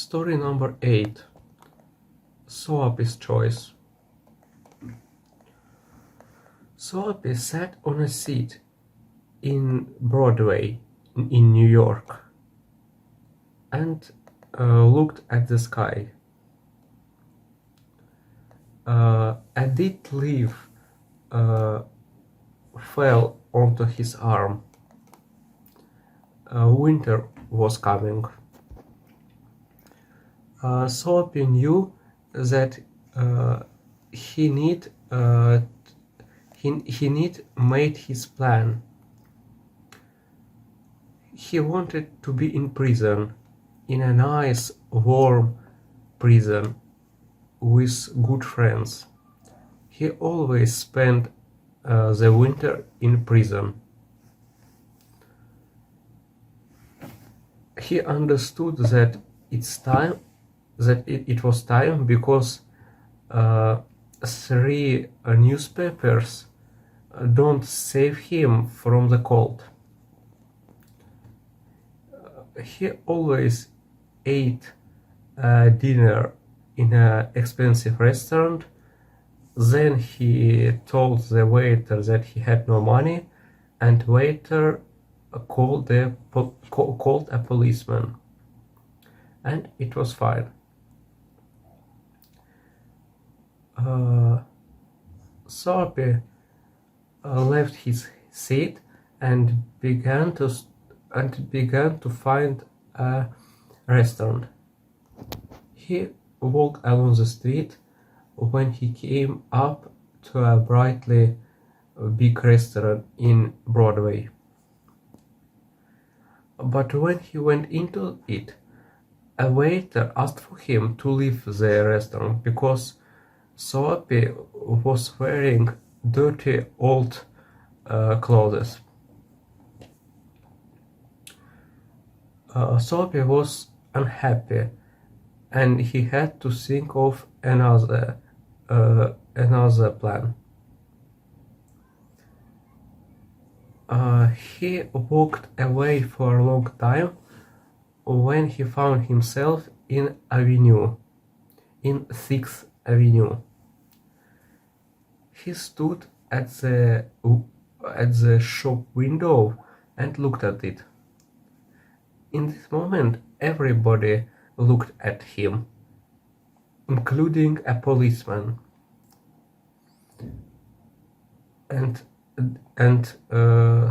Story number 8. Soapy's Choice. Soapy sat on a seat in Broadway in New York and looked at the sky. A dead leaf fell onto his arm. Winter was coming. Soapy knew that he need made his plan. He wanted to be in prison, in a nice, warm prison with good friends. He always spent the winter in prison. He understood that it was time because 3 newspapers don't save him from the cold. He always ate dinner in an expensive restaurant. Then he told the waiter that he had no money, and waiter called a policeman, and it was fine. Soapy left his seat and began to find a restaurant. He walked along the street when he came up to a brightly big restaurant in Broadway. But when he went into it, a waiter asked for him to leave the restaurant because Soapy was wearing dirty old clothes. Soapy was unhappy, and he had to think of another plan. He walked away for a long time when he found himself in 6th Avenue. He stood at the shop window and looked at it. In this moment, everybody looked at him, including a policeman. And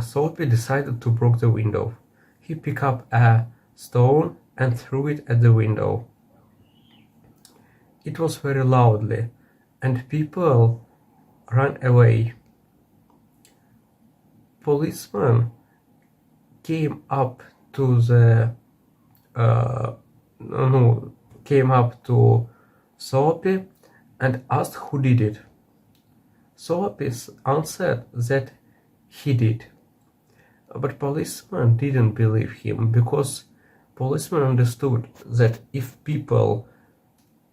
Soapy decided to break the window. He picked up a stone and threw it at the window. It was very loudly, and people ran away. Policeman came up to Soapy and asked who did it. Soapy answered that he did, but policeman didn't believe him because policeman understood that if people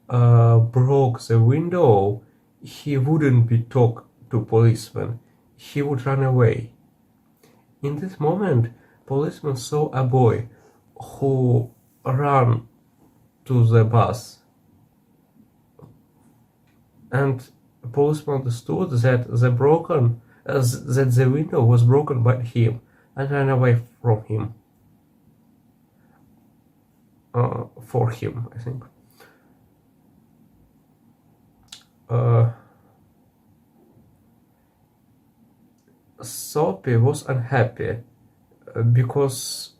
broke the window, he wouldn't be talk to policeman. He would run away. In this moment, policeman saw a boy who ran to the bus, and policeman understood that the window was broken by him and ran away from him. For him, I think. Soapy was unhappy because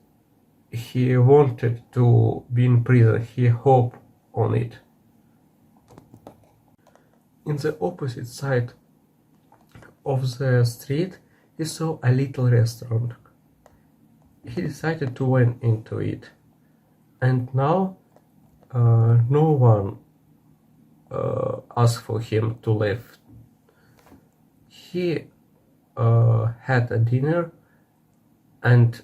he wanted to be in prison. He hoped on it. In the opposite side of the street, he saw a little restaurant. He decided to went into it, and now no one asked for him to leave. He had a dinner and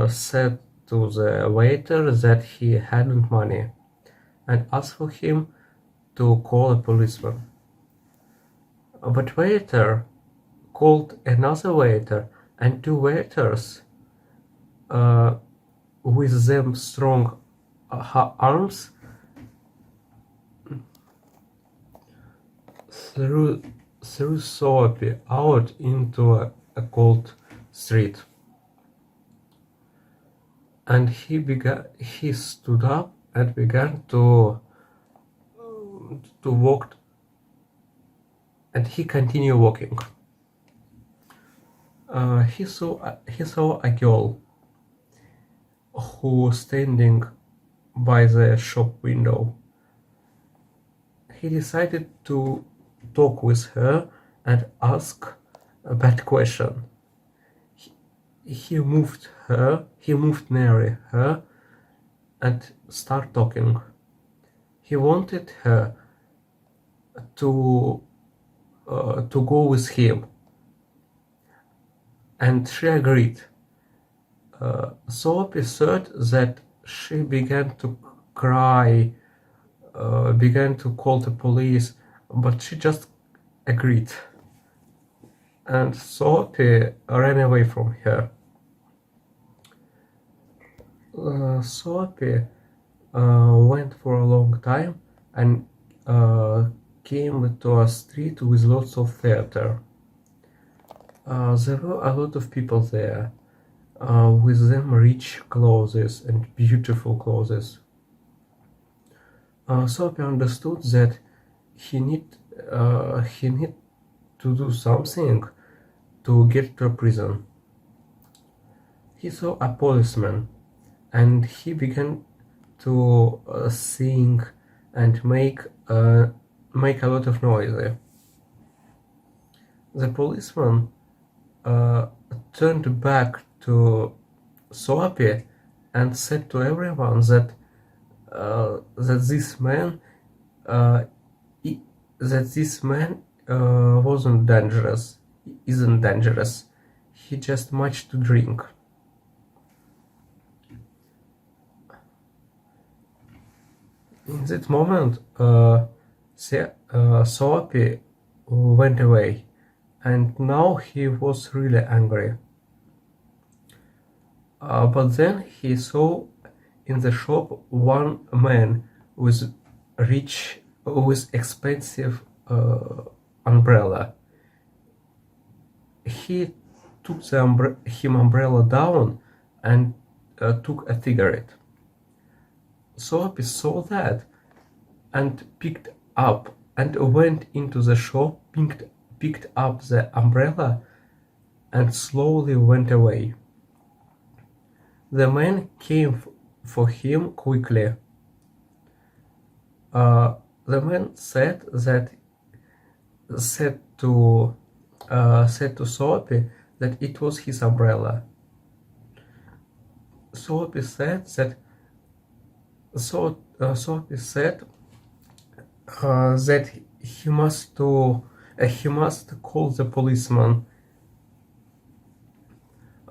said to the waiter that he hadn't money, and asked for him to call a policeman. But waiter called another waiter, and 2 waiters with them strong arms threw Soapy out into a cold street, and he stood up and began to walk, and he continued walking. He saw a girl who was standing by the shop window. He decided to talk with her and ask a bad question. He moved near her and started talking. He wanted her to go with him, and she agreed. Soapy thought that she began to cry, began to call the police, but she just agreed. And Soapy ran away from her. Soapy went for a long time and came to a street with lots of theater. There were a lot of people there, with them rich clothes and beautiful clothes. Soapy understood that he need to do something to get to a prison. He saw a policeman, and he began to sing and make a lot of noise. The policeman turned back to Soapy and said to everyone that this man isn't dangerous. He just much to drink. In that moment, Soapy went away, and now he was really angry. But then he saw in the shop one man with expensive umbrella. He took the umbrella down and took a cigarette. Soapy saw that and picked up and went into the shop, picked up the umbrella and slowly went away. The man came for him quickly. The man said to Soapy that it was his umbrella. Soapy said that he must call the policeman,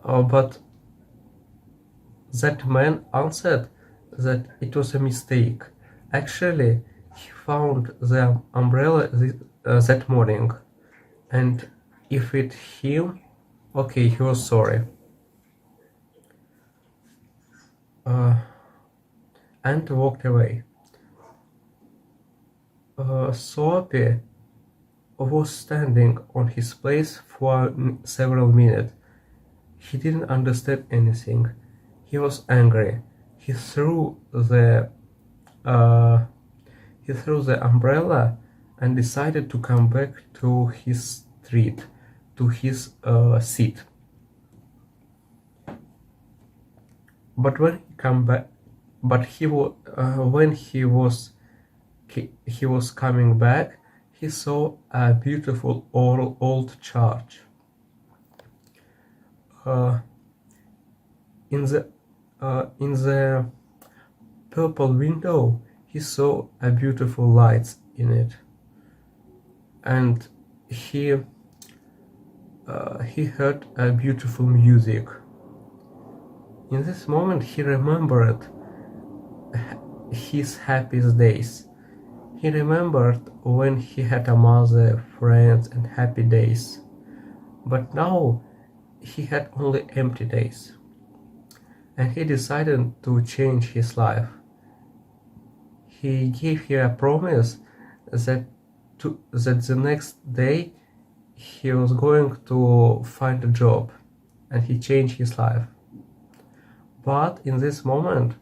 but that man answered that it was a mistake. Actually, he found the umbrella that morning, and if it him, okay, he was sorry. And walked away. Soapy was standing on his place for several minutes. He didn't understand anything. He was angry. He threw the umbrella and decided to come back to his street, to his seat. But when he was coming back, he saw a beautiful old church. In the purple window, he saw a beautiful lights in it, and he heard a beautiful music. In this moment, he remembered his happiest days. He remembered when he had a mother, friends, and happy days. But now he had only empty days. and he decided to change his life. He gave her a promise that the next day he was going to find a job, and he changed his life. But in this moment,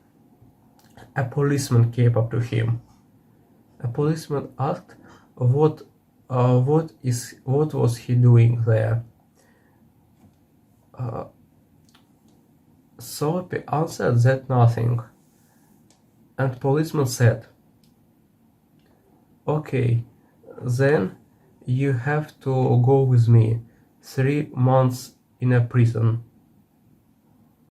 a policeman came up to him. A policeman asked what was he doing there. Soapy answered that nothing, and policeman said, "Okay, then you have to go with me 3 months in a prison."